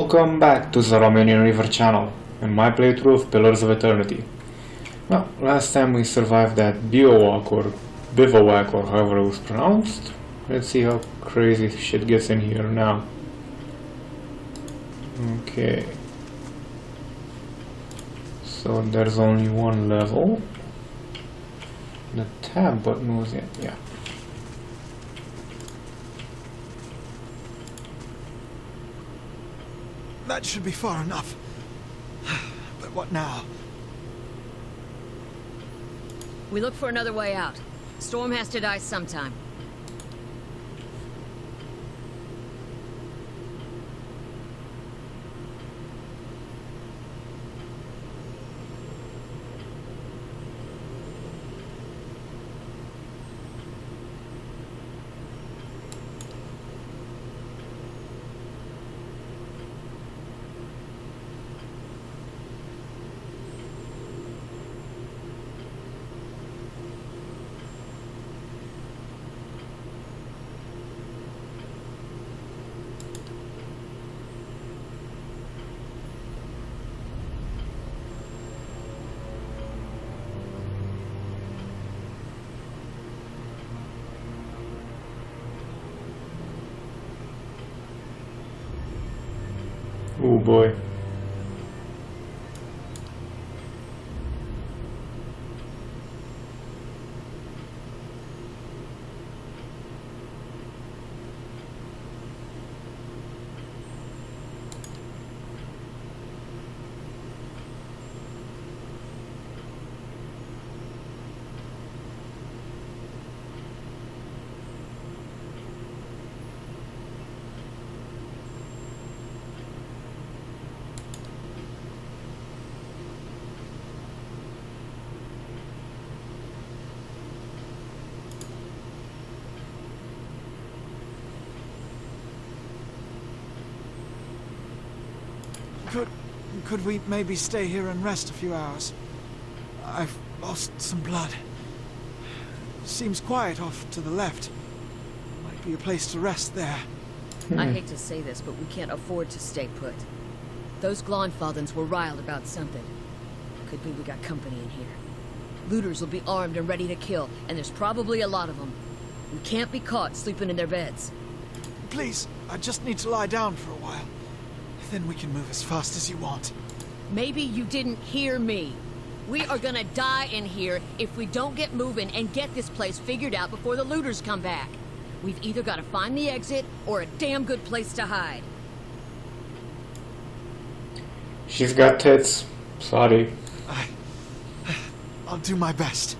Welcome back to the Romanian Reaver channel and my playthrough of Pillars of Eternity. Well, last time we survived that bivouac or however it was pronounced. Let's see how crazy shit gets in here now. Okay. So there's only one level. The tab button was in, yeah. That should be far enough. But what now? We look for another way out. Storm has to die sometime. Oh boy. Could we maybe stay here and rest a few hours? I've lost some blood. Seems quiet off to the left. Might be a place to rest there. I hate to say this, but we can't afford to stay put. Those Glonfathens were riled about something. Could be we got company in here. Looters will be armed and ready to kill, and there's probably a lot of them. We can't be caught sleeping in their beds. Please, I just need to lie down for a while. Then we can move as fast as you want. Maybe you didn't hear me. We are gonna die in here if we don't get moving and get this place figured out before the looters come back. We've either got to find the exit or a damn good place to hide. She's got tits. Sorry. I'll do my best.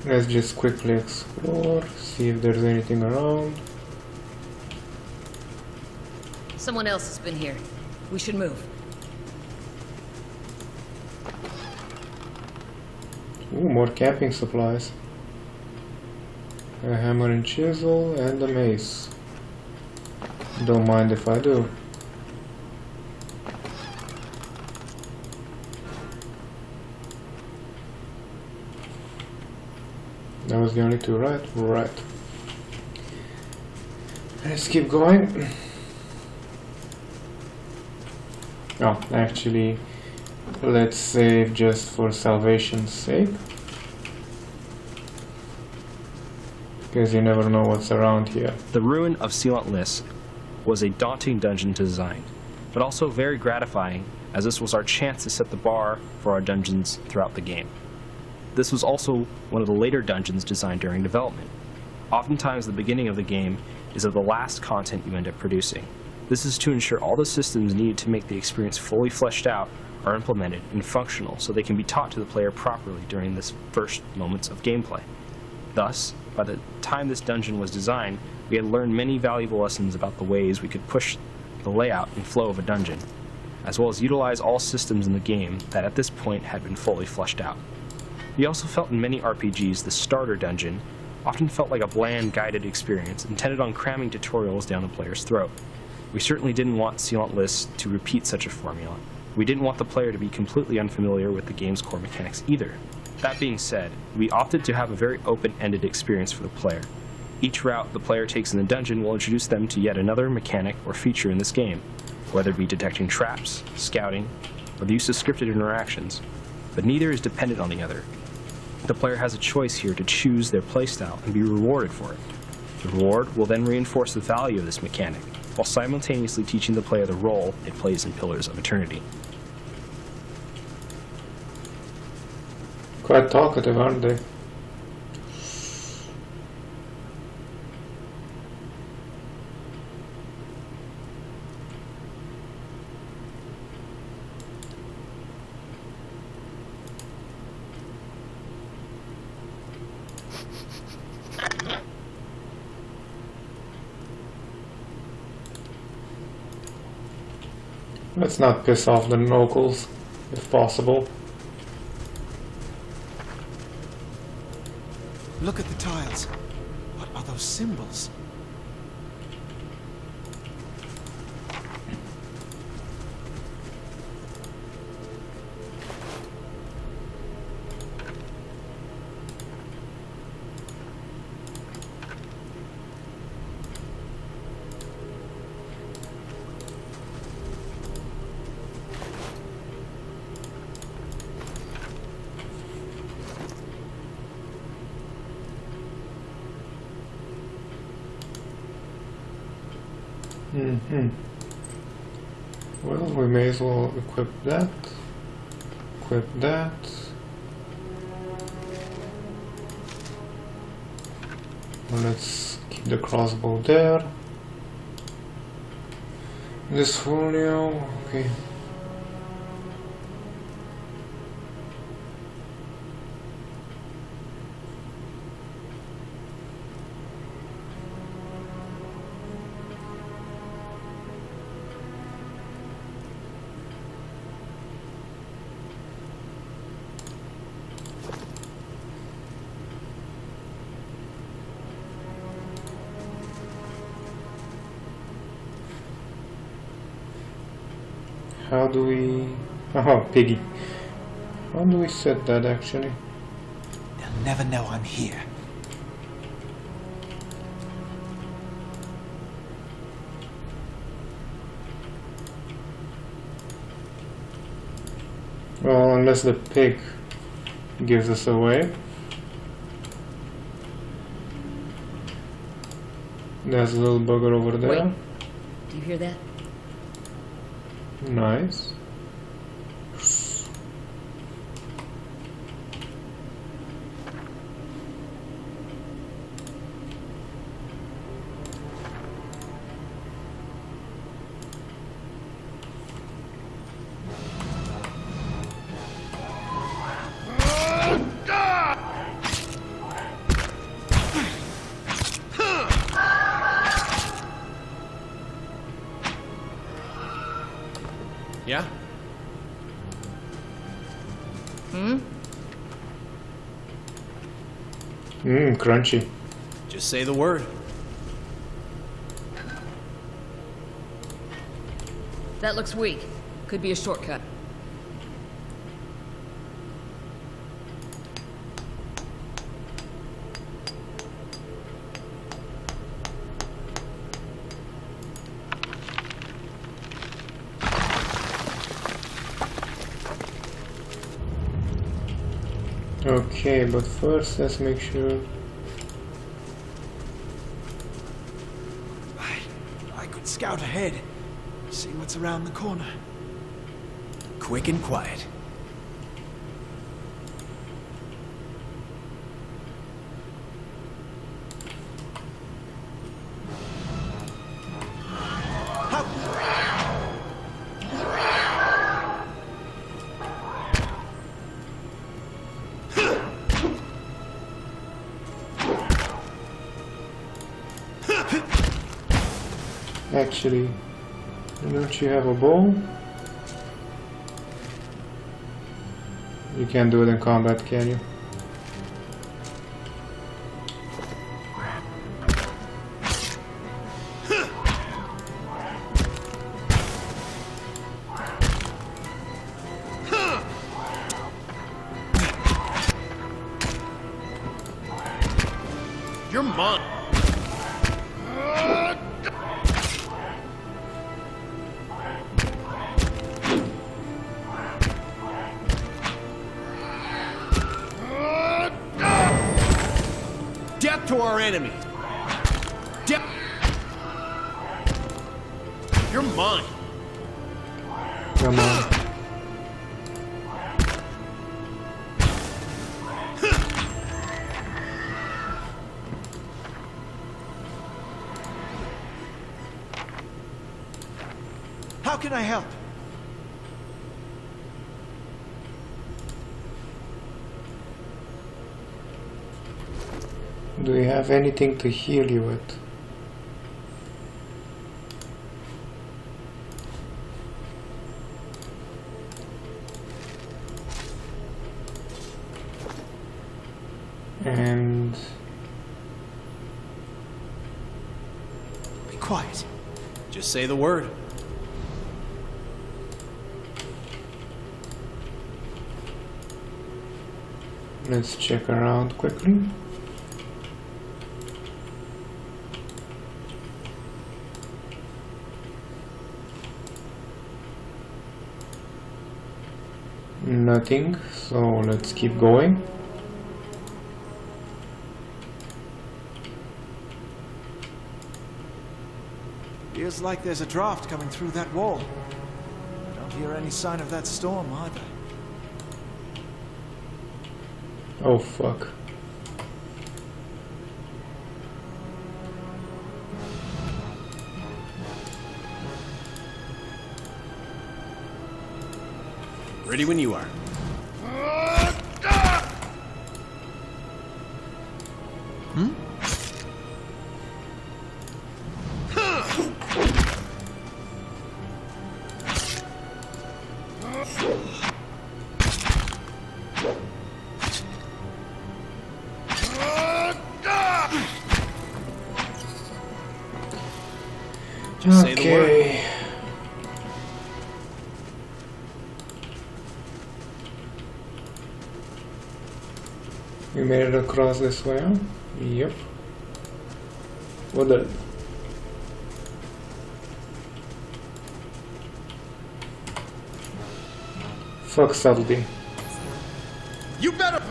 Let's just quickly explore, see if there's anything around. Someone else has been here. We should move. Ooh, more camping supplies. A hammer and chisel and a mace. Don't mind if I do. That was the only two, right? Right. Let's keep going. Oh, actually, let's save just for salvation's sake. Because you never know what's around here. The ruin of Sealant Lys was a daunting dungeon to design, but also very gratifying, as this was our chance to set the bar for our dungeons throughout the game. This was also one of the later dungeons designed during development. Oftentimes the beginning of the game is of the last content you end up producing. This is to ensure all the systems needed to make the experience fully fleshed out are implemented and functional so they can be taught to the player properly during the first moments of gameplay. Thus, by the time this dungeon was designed, we had learned many valuable lessons about the ways we could push the layout and flow of a dungeon, as well as utilize all systems in the game that at this point had been fully fleshed out. We also felt in many RPGs the starter dungeon often felt like a bland guided experience intended on cramming tutorials down the player's throat. We certainly didn't want Sealant Lys to repeat such a formula. We didn't want the player to be completely unfamiliar with the game's core mechanics either. That being said, we opted to have a very open-ended experience for the player. Each route the player takes in the dungeon will introduce them to yet another mechanic or feature in this game, whether it be detecting traps, scouting, or the use of scripted interactions, but neither is dependent on the other. The player has a choice here to choose their playstyle and be rewarded for it. The reward will then reinforce the value of this mechanic, while simultaneously teaching the player the role it plays in Pillars of Eternity. Quite talkative, aren't they? Let's not piss off the locals, if possible. Look at the tiles. What are those symbols? Well, we may as well equip that. Equip that. Well, let's keep the crossbow there. This folio, okay. How do we... Oh, piggy. How do we set that actually? They'll never know I'm here. Well, unless the pig gives us away. There's a little bugger over there. Wait. Do you hear that? Nice. Yeah? Crunchy. Just say the word. That looks weak. Could be a shortcut. Okay, but first let's make sure. I could scout ahead, see what's around the corner. Quick and quiet. Actually, don't you have a bow? You can't do it in combat, can you? on. Death to our enemy. Death. You're mine. Come on. How can I help? Do you have anything to heal you with? And Be quiet. Just say the word. let's check around quickly. Nothing, so let's keep going. Feels like there's a draft coming through that wall. I don't hear any sign of that storm either. Oh fuck. Ready when you are. Just say the word. Okay. We made it across this way, huh? Yep. What the? Fuck subtlety. You better.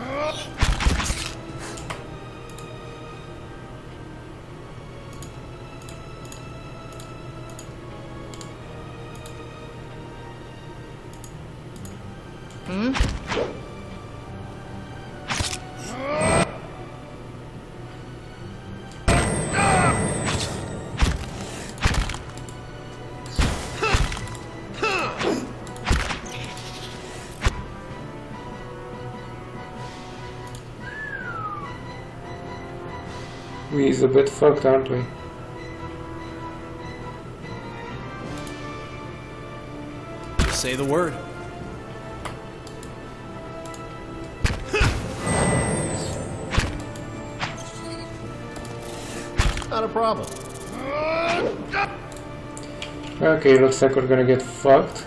We's a bit fucked, aren't we? Just say the word. Not a problem. Okay, looks like we're gonna get fucked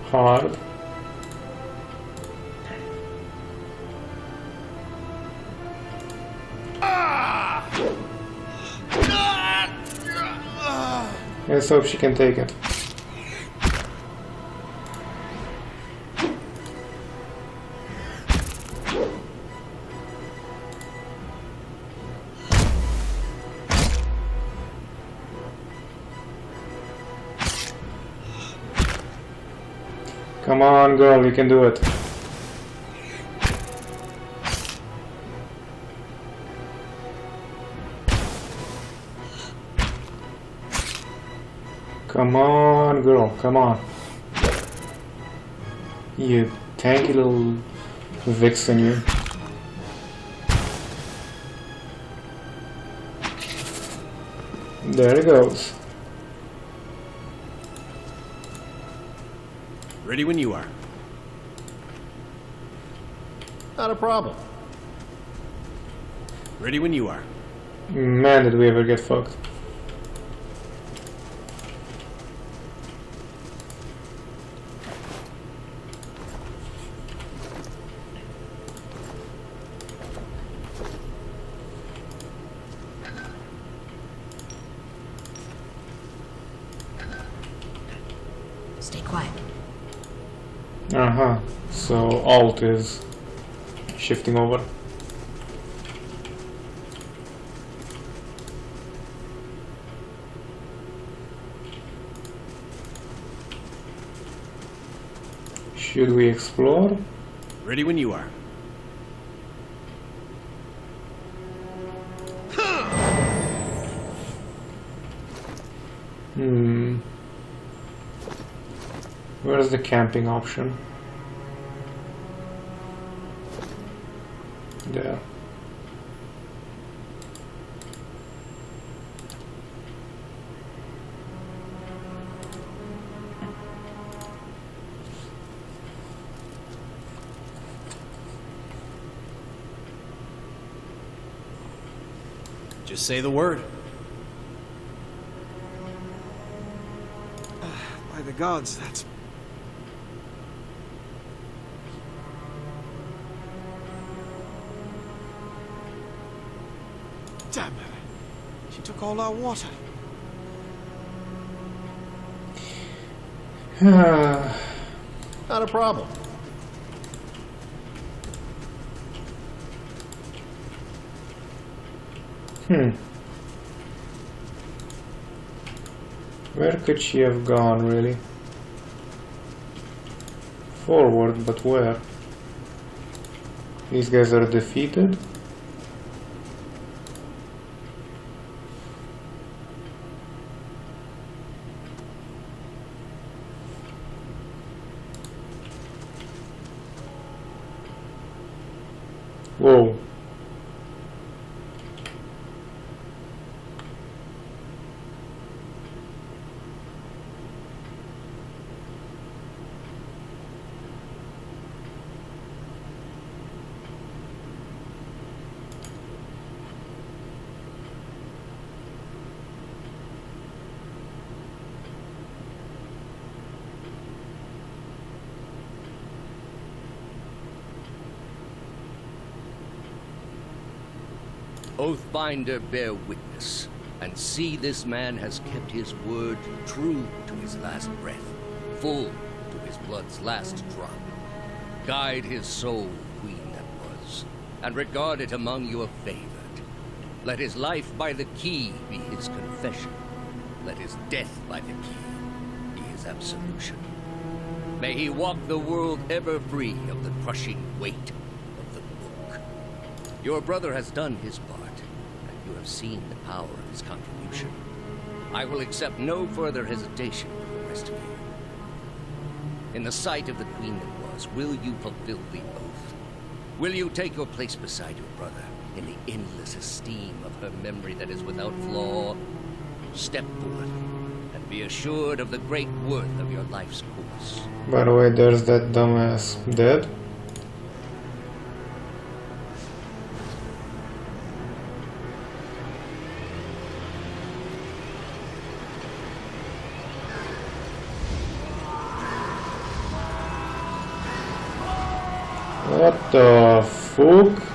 hard. Let's hope she can take it. Come on, girl, you can do it. Come on, girl, come on. You tanky little vixen, you. There it goes. Ready when you are. Not a problem. Ready when you are. Man, did we ever get fucked. Uh-huh. So Alt is shifting over. Should we explore? Ready when you are. Where's the camping option? There. Just say the word. By the gods, that's... Damn it. She took all our water. Not a problem. Where could she have gone, really? Forward, but where? These guys are defeated? Whoa. Oathbinder, bear witness, and see this man has kept his word true to his last breath, full to his blood's last drop. Guide his soul, queen that was, and regard it among your favored. Let his life by the key be his confession. Let his death by the key be his absolution. May he walk the world ever free of the crushing weight of the book. Your brother has done his part, and you have seen the power of his contribution. I will accept no further hesitation from the rest of you. In the sight of the queen that was, will you fulfill the oath? Will you take your place beside your brother in the endless esteem of her memory that is without flaw? Step forth, and be assured of the great worth of your life's course. By the way, there's that dumbass dead. What the fuck?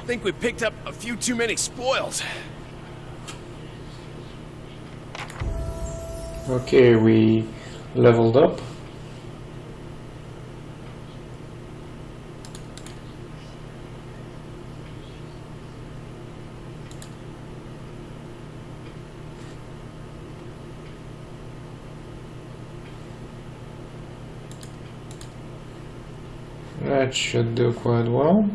think we picked up a few too many spoils. Okay, we leveled up. That should do quite well.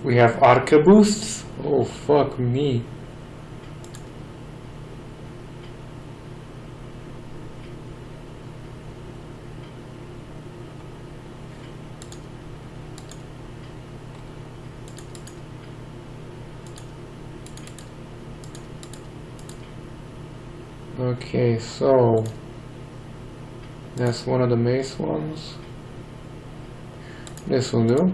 We have arca boosts? Oh fuck me. Okay, so that's one of the mace ones. This will do.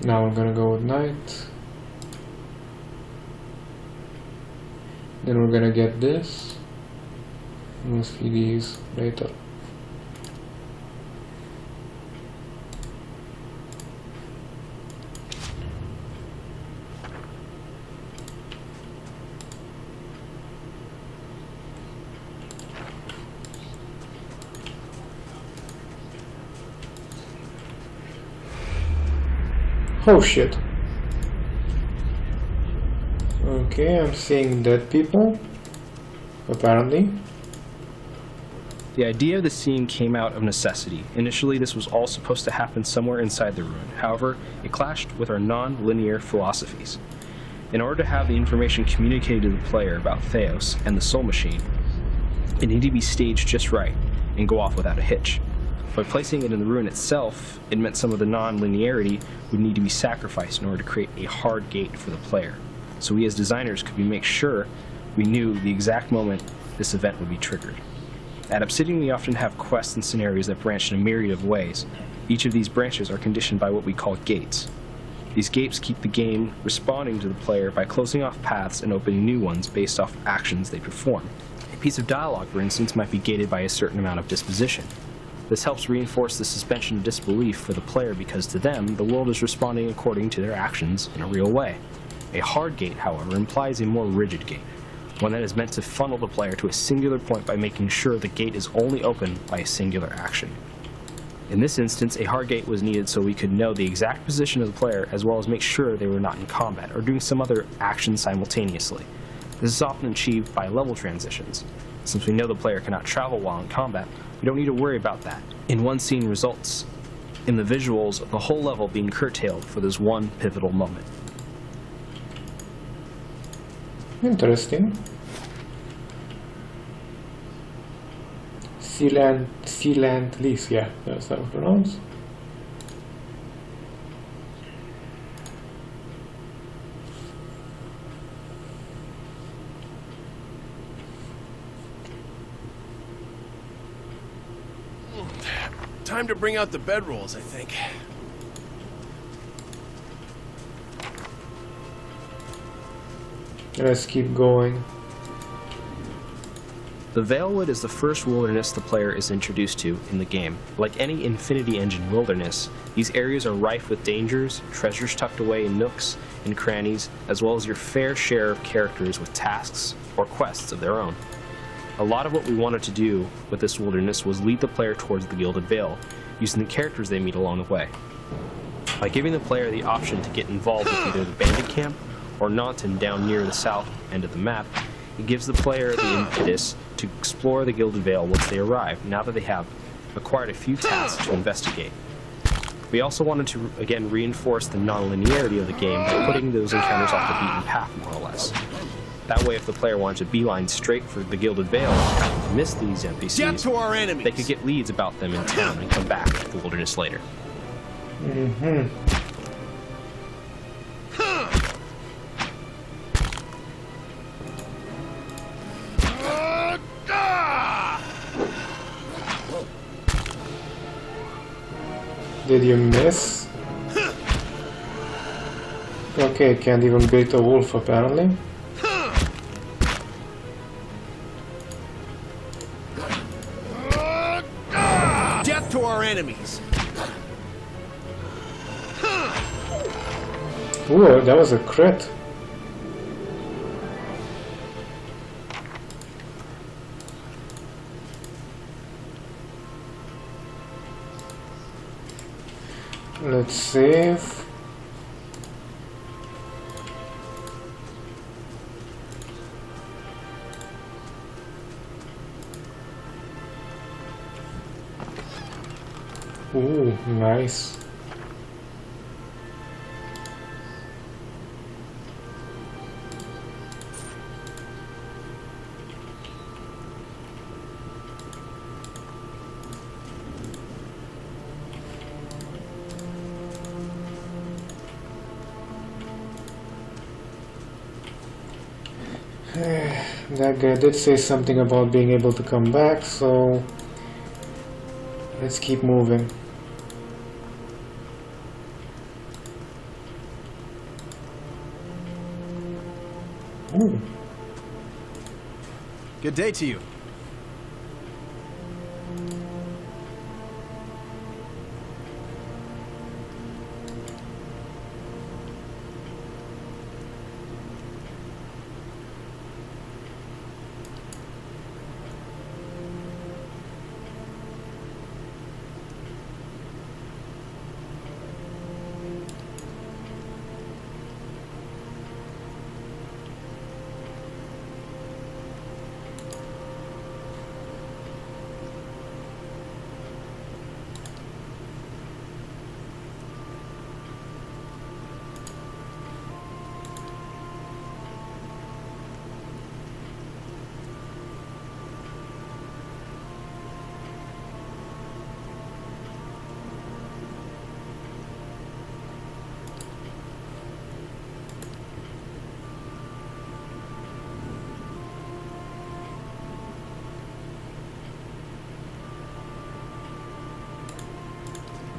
Now we're gonna go with night. Then we're gonna get this. And we'll see these later. Oh shit. Okay, I'm seeing dead people. Apparently. The idea of the scene came out of necessity. Initially, this was all supposed to happen somewhere inside the ruin. However, it clashed with our non-linear philosophies. In order to have the information communicated to the player about Theos and the Soul Machine, it needed to be staged just right and go off without a hitch. By placing it in the ruin itself, it meant some of the non-linearity would need to be sacrificed in order to create a hard gate for the player. So we as designers could make sure we knew the exact moment this event would be triggered. At Obsidian, we often have quests and scenarios that branch in a myriad of ways. Each of these branches are conditioned by what we call gates. These gates keep the game responding to the player by closing off paths and opening new ones based off actions they perform. A piece of dialogue, for instance, might be gated by a certain amount of disposition. This helps reinforce the suspension of disbelief for the player because to them, the world is responding according to their actions in a real way. A hard gate, however, implies a more rigid gate, one that is meant to funnel the player to a singular point by making sure the gate is only open by a singular action. In this instance, a hard gate was needed so we could know the exact position of the player as well as make sure they were not in combat or doing some other action simultaneously. This is often achieved by level transitions. Since we know the player cannot travel while in combat, we don't need to worry about that. In one scene results in the visuals of the whole level being curtailed for this one pivotal moment. Interesting. Sealant lease, yeah, that's how it's pronounced. Time to bring out the bedrolls, I think. Let's keep going. The Valewood is the first wilderness the player is introduced to in the game. Like any Infinity Engine wilderness, these areas are rife with dangers, treasures tucked away in nooks and crannies, as well as your fair share of characters with tasks or quests of their own. A lot of what we wanted to do with this wilderness was lead the player towards the Gilded Vale, using the characters they meet along the way. By giving the player the option to get involved with either the bandit camp or Naunton down near the south end of the map, it gives the player the impetus to explore the Gilded Vale once they arrive, now that they have acquired a few tasks to investigate. We also wanted to, again, reinforce the non-linearity of the game by putting those encounters off the beaten path, more or less. That way, if the player wanted to beeline straight for the Gilded Vale and happened to miss these Get NPCs, to our enemies. they could get leads about them in town and come back to the wilderness later. Did you miss? Okay, can't even beat a wolf apparently. Death to our enemies. Ooh, that was a crit. Let's save. Ooh, nice. That guy did say something about being able to come back, so let's keep moving. Ooh. Good day to you.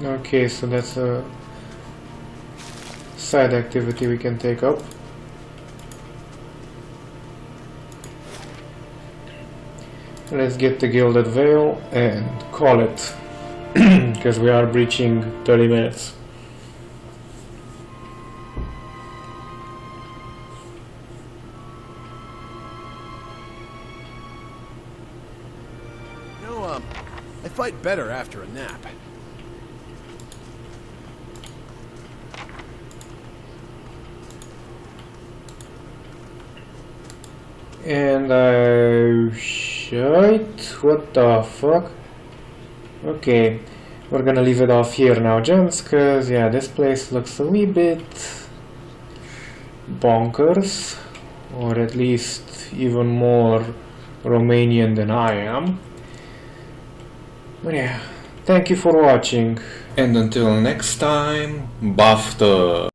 Okay, so that's a side activity we can take up. Let's get the Gilded Vale and call it, because we are breaching 30 minutes. No, I fight better after a nap. And I shite. What the fuck? Okay, we're gonna leave it off here now, gents, cause yeah, this place looks a wee bit bonkers, or at least even more Romanian than I am. But yeah, thank you for watching, and until next time, baftă!